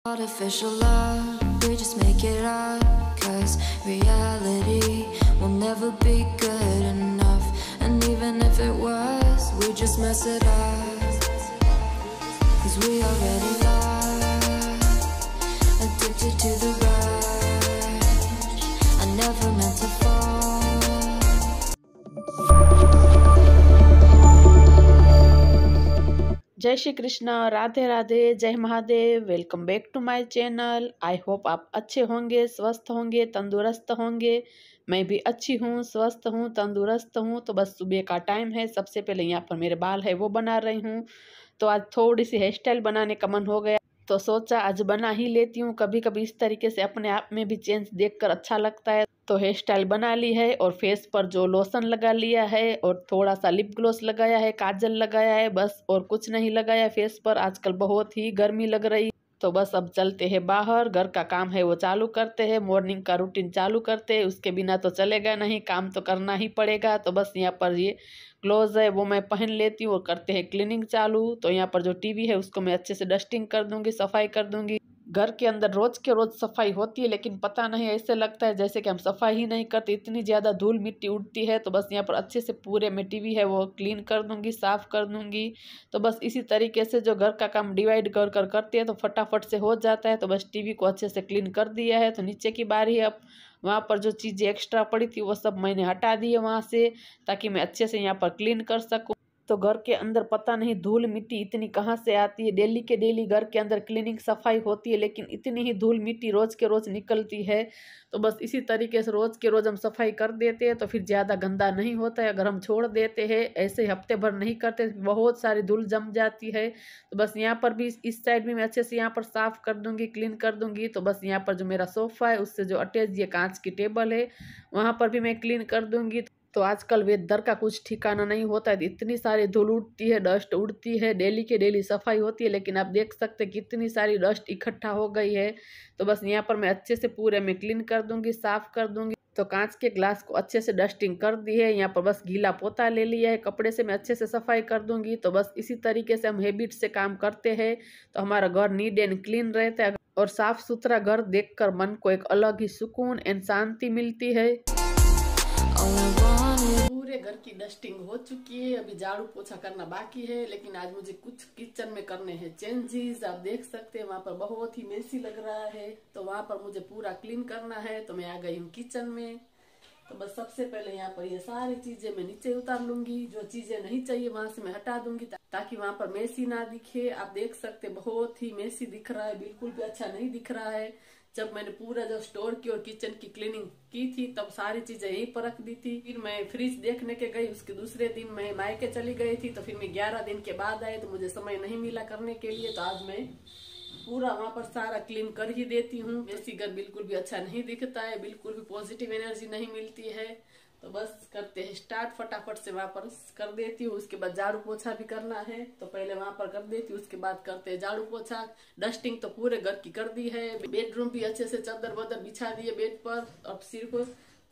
Artificial love, we just make it up, 'cause reality will never be good enough. And even if it was, we just mess it up, 'cause we already lost, addicted to the rush. I never meant to fall. जय श्री कृष्ण, राधे राधे, जय Mahadev. Welcome back to my channel. I hope आप अच्छे होंगे, स्वस्थ होंगे, तंदुरुस्त होंगे। मैं भी अच्छी हूँ, स्वस्थ हूँ, तंदुरुस्त हूँ। तो बस सुबह का टाइम है। सबसे पहले यहाँ पर मेरे बाल है वो बना रही हूँ। तो आज थोड़ी सी हेयर स्टाइल बनाने का मन हो गया, तो सोचा आज बना ही लेती हूँ। कभी कभी इस तरीके से अपने आप में भी चेंज देखकर अच्छा लगता है। तो हेयर स्टाइल बना ली है और फेस पर जो लोशन लगा लिया है और थोड़ा सा लिप ग्लोस लगाया है, काजल लगाया है, बस और कुछ नहीं लगाया फेस पर। आजकल बहुत ही गर्मी लग रही, तो बस अब चलते हैं बाहर। घर का काम है वो चालू करते हैं, मॉर्निंग का रूटीन चालू करते हैं। उसके बिना तो चलेगा नहीं, काम तो करना ही पड़ेगा। तो बस यहाँ पर ये ग्लोव है वो मैं पहन लेती हूँ और करते हैं क्लीनिंग चालू। तो यहाँ पर जो टीवी है उसको मैं अच्छे से डस्टिंग कर दूंगी, सफाई कर दूंगी। घर के अंदर रोज के रोज सफाई होती है, लेकिन पता नहीं ऐसे लगता है जैसे कि हम सफाई ही नहीं करते, इतनी ज़्यादा धूल मिट्टी उड़ती है। तो बस यहाँ पर अच्छे से पूरे में टीवी है वो क्लीन कर दूंगी, साफ़ कर दूंगी। तो बस इसी तरीके से जो घर का काम डिवाइड कर कर करते हैं तो फटाफट से हो जाता है। तो बस टीवी को अच्छे से क्लीन कर दिया है। तो नीचे की बारी है। अब वहाँ पर जो चीज़ें एक्स्ट्रा पड़ी थी वो सब मैंने हटा दी है वहाँ से, ताकि मैं अच्छे से यहाँ पर क्लीन कर सकूँ। तो घर के अंदर पता नहीं धूल मिट्टी इतनी कहाँ से आती है। डेली के डेली घर के अंदर क्लीनिंग सफाई होती है, लेकिन इतनी ही धूल मिट्टी रोज के रोज निकलती है। तो बस इसी तरीके से रोज के रोज हम सफाई कर देते हैं तो फिर ज़्यादा गंदा नहीं होता है। अगर हम छोड़ देते हैं ऐसे हफ्ते भर नहीं करते, बहुत सारी धूल जम जाती है। तो बस यहाँ पर भी इस साइड भी मैं अच्छे से यहाँ पर साफ कर दूंगी, क्लीन कर दूंगी। तो बस यहाँ पर जो मेरा सोफा है उससे जो अटैच ये कांच की टेबल है वहाँ पर भी मैं क्लीन कर दूंगी। तो आजकल वेदर का कुछ ठिकाना नहीं होता है, इतनी सारी धूल उड़ती है, डस्ट उड़ती है। डेली के डेली सफाई होती है, लेकिन आप देख सकते हैं कितनी सारी डस्ट इकट्ठा हो गई है। तो बस यहाँ पर मैं अच्छे से पूरे में क्लीन कर दूंगी, साफ कर दूंगी। तो कांच के ग्लास को अच्छे से डस्टिंग कर दी है। यहाँ पर बस गीला पोता ले लिया है, कपड़े से मैं अच्छे से सफाई कर दूंगी। तो बस इसी तरीके से हम हैबिट से काम करते हैं तो हमारा घर नीट एंड क्लीन रहता है। और साफ सुथरा घर देखकर मन को एक अलग ही सुकून एंड शांति मिलती है। पूरे घर की डस्टिंग हो चुकी है, अभी झाड़ू पोछा करना बाकी है। लेकिन आज मुझे कुछ किचन में करने हैं चेंजेस। आप देख सकते हैं वहाँ पर बहुत ही मेसी लग रहा है, तो वहाँ पर मुझे पूरा क्लीन करना है। तो मैं आ गई हूँ किचन में। तो बस सबसे पहले यहाँ पर ये सारी चीजें मैं नीचे उतार लूंगी। जो चीजें नहीं चाहिए वहां से मैं हटा दूंगी, ताकि वहां पर मेसी ना दिखे। आप देख सकते बहुत ही मेसी दिख रहा है, बिल्कुल भी अच्छा नहीं दिख रहा है। जब मैंने पूरा जो स्टोर की और किचन की क्लीनिंग की थी तब सारी चीजें यहीं पर रख दी थी। फिर मैं फ्रिज देखने के गई, उसके दूसरे दिन मैं मायके चली गई थी। तो फिर मैं 11 दिन के बाद आई, तो मुझे समय नहीं मिला करने के लिए। तो आज मैं पूरा वहां पर सारा क्लीन कर ही देती हूँ। मेसी घर बिल्कुल भी अच्छा नहीं दिखता है, बिल्कुल भी पॉजिटिव एनर्जी नहीं मिलती है। तो बस करते हैं स्टार्ट, फटाफट से वहां पर कर देती हूँ। उसके बाद झाड़ू पोछा भी करना है, तो पहले वहां पर कर देती हूँ, उसके बाद करते हैं झाड़ू पोछा। डस्टिंग तो पूरे घर की कर दी है, बेडरूम भी अच्छे से चादर वादर बिछा दिए बेड पर। अब सिर्फ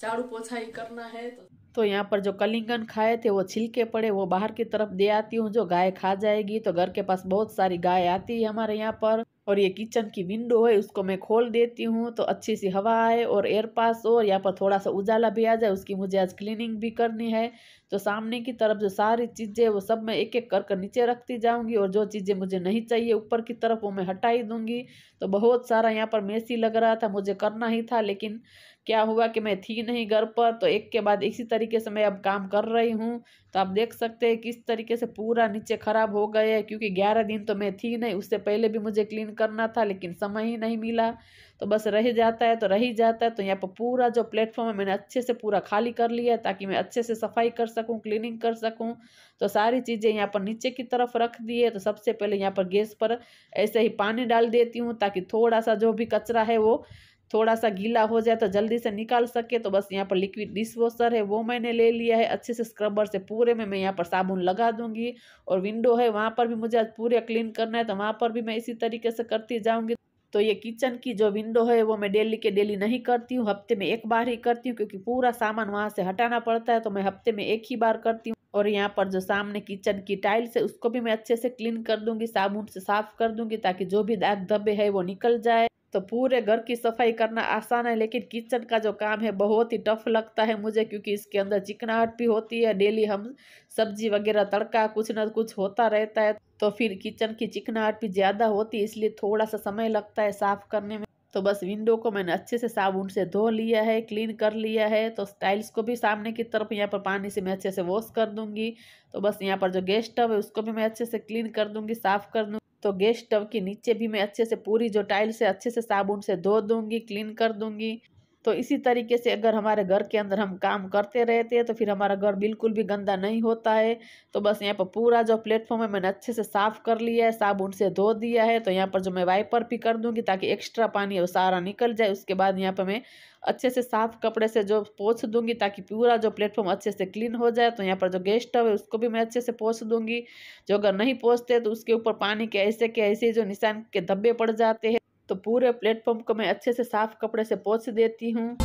झाड़ू पोछा ही करना है। तो यहाँ पर जो कलिंगन खाए थे वो छिलके पड़े, वो बाहर की तरफ दे आती हूँ, जो गाय खा जाएगी। तो घर के पास बहुत सारी गाय आती है हमारे यहाँ पर। और ये किचन की विंडो है उसको मैं खोल देती हूँ, तो अच्छी सी हवा आए और एयर पास हो, और यहाँ पर थोड़ा सा उजाला भी आ जाए। उसकी मुझे आज क्लीनिंग भी करनी है। तो सामने की तरफ जो सारी चीजें वो सब मैं एक एक कर नीचे रखती जाऊंगी, और जो चीजें मुझे नहीं चाहिए ऊपर की तरफ वो मैं हटा ही दूंगी। तो बहुत सारा यहाँ पर मेसी लग रहा था, मुझे करना ही था, लेकिन क्या हुआ कि मैं थी नहीं घर पर। तो एक के बाद इसी तरीके से मैं अब काम कर रही हूँ। तो आप देख सकते हैं किस तरीके से पूरा नीचे खराब हो गए हैं, क्योंकि 11 दिन तो मैं थी नहीं, उससे पहले भी मुझे क्लीन करना था, लेकिन समय ही नहीं मिला। तो बस रह जाता है तो रह ही जाता है। तो यहाँ पर पूरा जो प्लेटफॉर्म है मैंने अच्छे से पूरा खाली कर लिया है, ताकि मैं अच्छे से सफाई कर सकूं, क्लीनिंग कर सकूं। तो सारी चीज़ें यहाँ पर नीचे की तरफ रख दी है। तो सबसे पहले यहाँ पर गैस पर ऐसे ही पानी डाल देती हूँ, ताकि थोड़ा सा जो भी कचरा है वो थोड़ा सा गीला हो जाए तो जल्दी से निकाल सके। तो बस यहाँ पर लिक्विड डिश वॉशर है वो मैंने ले लिया है, अच्छे से स्क्रबर से पूरे में मैं यहाँ पर साबुन लगा दूंगी। और विंडो है वहाँ पर भी मुझे आज पूरे क्लीन करना है, तो वहाँ पर भी मैं इसी तरीके से करती जाऊंगी। तो ये किचन की जो विंडो है वो मैं डेली के डेली नहीं करती हूँ, हफ्ते में एक बार ही करती हूँ, क्योंकि पूरा सामान वहाँ से हटाना पड़ता है, तो मैं हफ्ते में एक ही बार करती हूँ। और यहाँ पर जो सामने किचन की टाइल्स है उसको भी मैं अच्छे से क्लीन कर दूंगी, साबुन से साफ कर दूंगी, ताकि जो भी दाग धब्बे है वो निकल जाए। तो पूरे घर की सफाई करना आसान है, लेकिन किचन का जो काम है बहुत ही टफ लगता है मुझे, क्योंकि इसके अंदर चिकनाहट भी होती है। डेली हम सब्जी वगैरह तड़का कुछ ना कुछ होता रहता है, तो फिर किचन की चिकनाहट भी ज़्यादा होती है, इसलिए थोड़ा सा समय लगता है साफ करने में। तो बस विंडो को मैंने अच्छे से साबुन से धो लिया है, क्लीन कर लिया है। तो टाइल्स को भी सामने की तरफ यहाँ पर पानी से मैं अच्छे से वॉश कर दूंगी। तो बस यहाँ पर जो गैस स्टव है उसको भी मैं अच्छे से क्लीन कर दूंगी, साफ कर दूंगी। तो गैस स्टव के नीचे भी मैं अच्छे से पूरी जो टाइल्स है अच्छे से साबुन से धो दूंगी, क्लीन कर दूंगी। तो इसी तरीके से अगर हमारे घर के अंदर हम काम करते रहते हैं तो फिर हमारा घर बिल्कुल भी गंदा नहीं होता है। तो बस यहाँ पर पूरा जो प्लेटफॉर्म है मैंने अच्छे से साफ कर लिया है, साबुन से धो दिया है। तो यहाँ पर जो मैं वाइपर भी कर दूंगी ताकि एक्स्ट्रा पानी है वो सारा निकल जाए। उसके बाद यहाँ पर मैं अच्छे से साफ कपड़े से जो पोंछ दूंगी ताकि पूरा जो प्लेटफॉर्म अच्छे से क्लीन हो जाए। तो यहाँ पर जो गैस स्टव है उसको भी मैं अच्छे से पोंछ दूंगी। जो अगर नहीं पोंछते तो उसके ऊपर पानी के ऐसे जो निशान के धब्बे पड़ जाते हैं। तो पूरे प्लेटफॉर्म को मैं अच्छे से साफ कपड़े से पोंछ देती हूँ।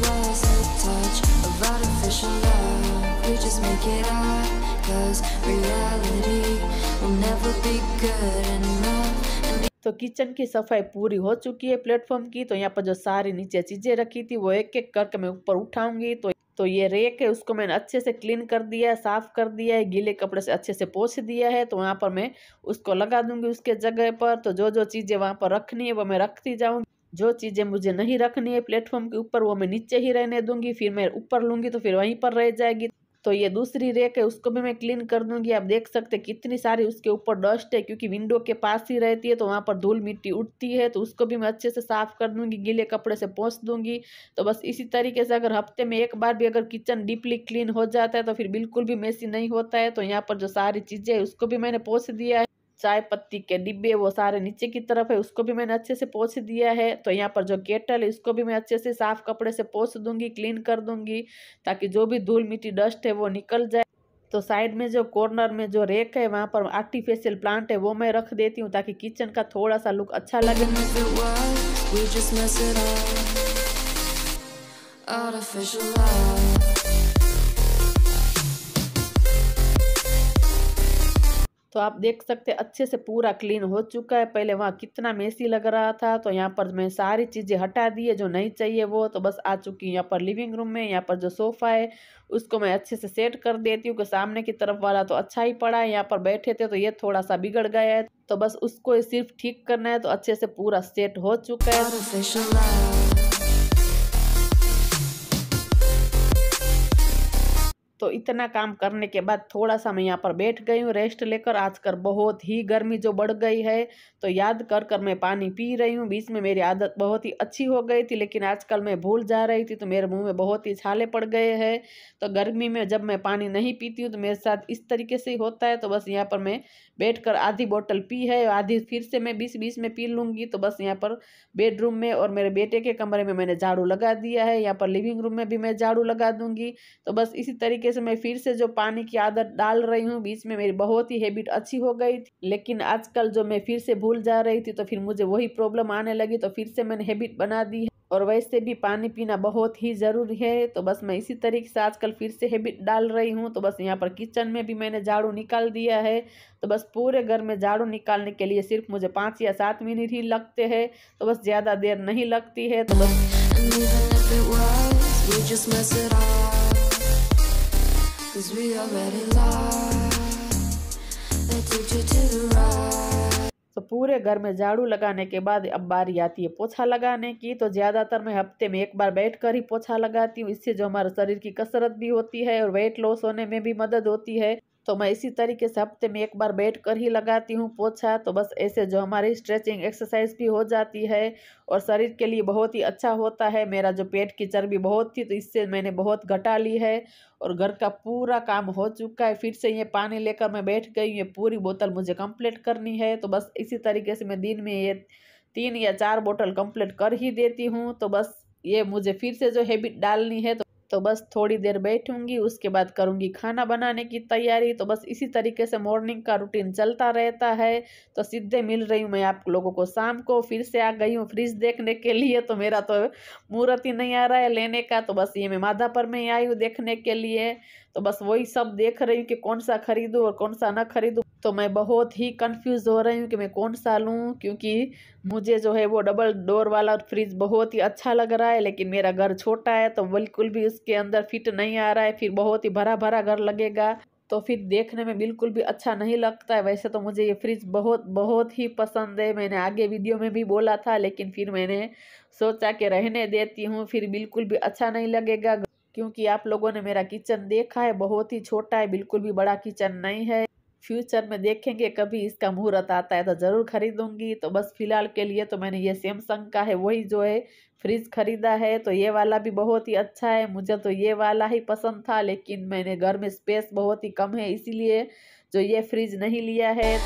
तो किचन की सफाई पूरी हो चुकी है प्लेटफॉर्म की। तो यहाँ पर जो सारी नीचे चीजें रखी थी वो एक एक करके मैं ऊपर उठाऊंगी। तो ये रेक है उसको मैंने अच्छे से क्लीन कर दिया है, साफ कर दिया है, गीले कपड़े से अच्छे से पोंछ दिया है। तो वहाँ पर मैं उसको लगा दूंगी उसके जगह पर। तो जो चीजें वहाँ पर रखनी है वो मैं रखती जाऊंगी। जो चीजें मुझे नहीं रखनी है प्लेटफॉर्म के ऊपर वो मैं नीचे ही रहने दूंगी, फिर मैं ऊपर लूंगी तो फिर वहीं पर रह जाएगी। तो ये दूसरी रेक है उसको भी मैं क्लीन कर दूंगी। आप देख सकते हैं कितनी सारी उसके ऊपर डस्ट है, क्योंकि विंडो के पास ही रहती है तो वहाँ पर धूल मिट्टी उठती है। तो उसको भी मैं अच्छे से साफ कर दूंगी, गीले कपड़े से पोंछ दूंगी। तो बस इसी तरीके से अगर हफ्ते में एक बार भी अगर किचन डीपली क्लीन हो जाता है तो फिर बिल्कुल भी मेसी नहीं होता है। तो यहाँ पर जो सारी चीजें है उसको भी मैंने पोंछ दिया है। चाय पत्ती के डिब्बे वो सारे नीचे की तरफ है उसको भी मैंने अच्छे से पोंछ दिया है। तो यहाँ पर जो केटल है इसको भी मैं अच्छे से साफ कपड़े से पोंछ दूंगी, क्लीन कर दूंगी, ताकि जो भी धूल मिट्टी डस्ट है वो निकल जाए। तो साइड में जो कॉर्नर में जो रेक है वहाँ पर आर्टिफिशियल प्लांट है वो मैं रख देती हूँ, ताकि किचन का थोड़ा सा लुक अच्छा लगे। तो आप देख सकते हैं अच्छे से पूरा क्लीन हो चुका है। पहले वहाँ कितना मेसी लग रहा था। तो यहाँ पर मैं सारी चीज़ें हटा दी है जो नहीं चाहिए वो। तो बस आ चुकी है यहाँ पर लिविंग रूम में। यहाँ पर जो सोफ़ा है उसको मैं अच्छे से सेट कर देती हूँ कि सामने की तरफ वाला तो अच्छा ही पड़ा है, यहाँ पर बैठे थे तो ये थोड़ा सा बिगड़ गया है। तो बस उसको सिर्फ ठीक करना है। तो अच्छे से पूरा सेट हो चुका है। तो इतना काम करने के बाद थोड़ा सा मैं यहाँ पर बैठ गई हूँ रेस्ट लेकर। आजकल बहुत ही गर्मी जो बढ़ गई है, तो याद कर कर मैं पानी पी रही हूँ। बीच में मेरी आदत बहुत ही अच्छी हो गई थी, लेकिन आजकल मैं भूल जा रही थी, तो मेरे मुंह में बहुत ही छाले पड़ गए हैं। तो गर्मी में जब मैं पानी नहीं पीती हूँ तो मेरे साथ इस तरीके से ही होता है। तो बस यहाँ पर मैं बैठकर आधी बोतल पी है, आधी फिर से मैं 20-20 में पी लूँगी। तो बस यहाँ पर बेडरूम में और मेरे बेटे के कमरे में मैंने झाड़ू लगा दिया है। यहाँ पर लिविंग रूम में भी मैं झाड़ू लगा दूँगी। तो बस इसी तरीके से मैं फिर से जो पानी की आदत डाल रही हूँ। बीच में मेरी बहुत ही हैबिट अच्छी हो गई थी, लेकिन आजकल जो मैं फिर से भूल जा रही थी तो फिर मुझे वही प्रॉब्लम आने लगी। तो फिर से मैंने हैबिट बना दी है, और वैसे भी पानी पीना बहुत ही ज़रूरी है। तो बस मैं इसी तरीके से आजकल फिर से हैबिट डाल रही हूँ। तो बस यहाँ पर किचन में भी मैंने झाड़ू निकाल दिया है। तो बस पूरे घर में झाड़ू निकालने के लिए सिर्फ मुझे 5 या 7 मिनट ही लगते हैं। तो बस ज़्यादा देर नहीं लगती है। तो बस तो पूरे घर में झाड़ू लगाने के बाद अब बारी आती है पोछा लगाने की। तो ज़्यादातर मैं हफ्ते में एक बार बैठकर ही पोछा लगाती हूँ। इससे जो हमारे शरीर की कसरत भी होती है और वेट लॉस होने में भी मदद होती है। तो मैं इसी तरीके से हफ्ते में एक बार बैठकर ही लगाती हूँ पोछा। तो बस ऐसे जो हमारी स्ट्रेचिंग एक्सरसाइज भी हो जाती है और शरीर के लिए बहुत ही अच्छा होता है। मेरा जो पेट की चर्बी बहुत थी तो इससे मैंने बहुत घटा ली है, और घर का पूरा काम हो चुका है। फिर से ये पानी लेकर मैं बैठ गई हूँ, ये पूरी बोतल मुझे कंप्लीट करनी है। तो बस इसी तरीके से मैं दिन में ये 3 या 4 बोतल कंप्लीट कर ही देती हूँ। तो बस ये मुझे फिर से जो हैबिट डालनी है। तो बस थोड़ी देर बैठूंगी, उसके बाद करूंगी खाना बनाने की तैयारी। तो बस इसी तरीके से मॉर्निंग का रूटीन चलता रहता है। तो सीधे मिल रही हूँ मैं आप लोगों को शाम को। फिर से आ गई हूँ फ्रिज देखने के लिए। तो मेरा तो मुहूर्त ही नहीं आ रहा है लेने का। तो बस ये मैं माधापर में ही आई हूँ देखने के लिए। तो बस वही सब देख रही हूँ कि कौन सा खरीदूँ और कौन सा ना खरीदूँ। तो मैं बहुत ही कंफ्यूज हो रही हूँ कि मैं कौन सा लूँ, क्योंकि मुझे जो है वो डबल डोर वाला फ्रिज बहुत ही अच्छा लग रहा है, लेकिन मेरा घर छोटा है तो बिल्कुल भी उसके अंदर फिट नहीं आ रहा है। फिर बहुत ही भरा भरा घर लगेगा तो फिर देखने में बिल्कुल भी अच्छा नहीं लगता है। वैसे तो मुझे ये फ्रिज बहुत बहुत ही पसंद है, मैंने आगे वीडियो में भी बोला था, लेकिन फिर मैंने सोचा कि रहने देती हूँ, फिर बिल्कुल भी अच्छा नहीं लगेगा। क्योंकि आप लोगों ने मेरा किचन देखा है, बहुत ही छोटा है, बिल्कुल भी बड़ा किचन नहीं है। फ्यूचर में देखेंगे कभी इसका मुहूर्त आता है तो ज़रूर खरीदूंगी। तो बस फिलहाल के लिए तो मैंने ये सैमसंग का है वही जो है फ्रिज खरीदा है। तो ये वाला भी बहुत ही अच्छा है, मुझे तो ये वाला ही पसंद था, लेकिन मैंने घर में स्पेस बहुत ही कम है इसीलिए जो ये फ्रिज नहीं लिया है।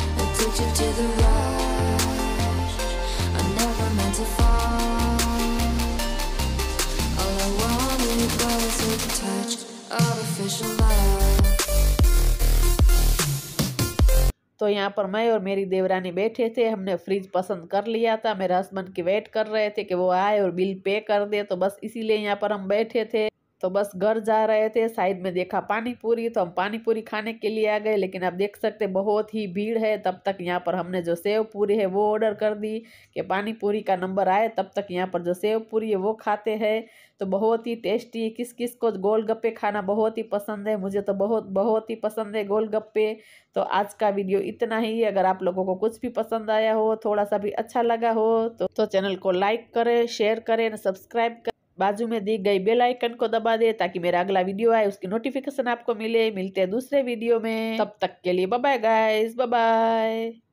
तो यहाँ पर मैं और मेरी देवरानी बैठे थे, हमने फ्रिज पसंद कर लिया था। मेरे हस्बैंड की वेट कर रहे थे कि वो आए और बिल पे कर दे। तो बस इसीलिए यहाँ पर हम बैठे थे। तो बस घर जा रहे थे, साइड में देखा पानी पूरी, तो हम पानी पूरी खाने के लिए आ गए। लेकिन आप देख सकते बहुत ही भीड़ है। तब तक यहाँ पर हमने जो सेव पूरी है वो ऑर्डर कर दी कि पानी पूरी का नंबर आए तब तक यहाँ पर जो सेव पूरी है वो खाते हैं। तो बहुत ही टेस्टी, किस किस को गोलगप्पे खाना बहुत ही पसंद है, मुझे तो बहुत बहुत ही पसंद है गोलगप्पे। तो आज का वीडियो इतना ही। अगर आप लोगों को कुछ भी पसंद आया हो, थोड़ा सा भी अच्छा लगा हो तो चैनल को लाइक करें, शेयर करें, सब्सक्राइब करें, बाजू में दी गई बेल आइकन को दबा दे ताकि मेरा अगला वीडियो आए उसकी नोटिफिकेशन आपको मिले। मिलते हैं दूसरे वीडियो में, तब तक के लिए bye bye guys, bye bye.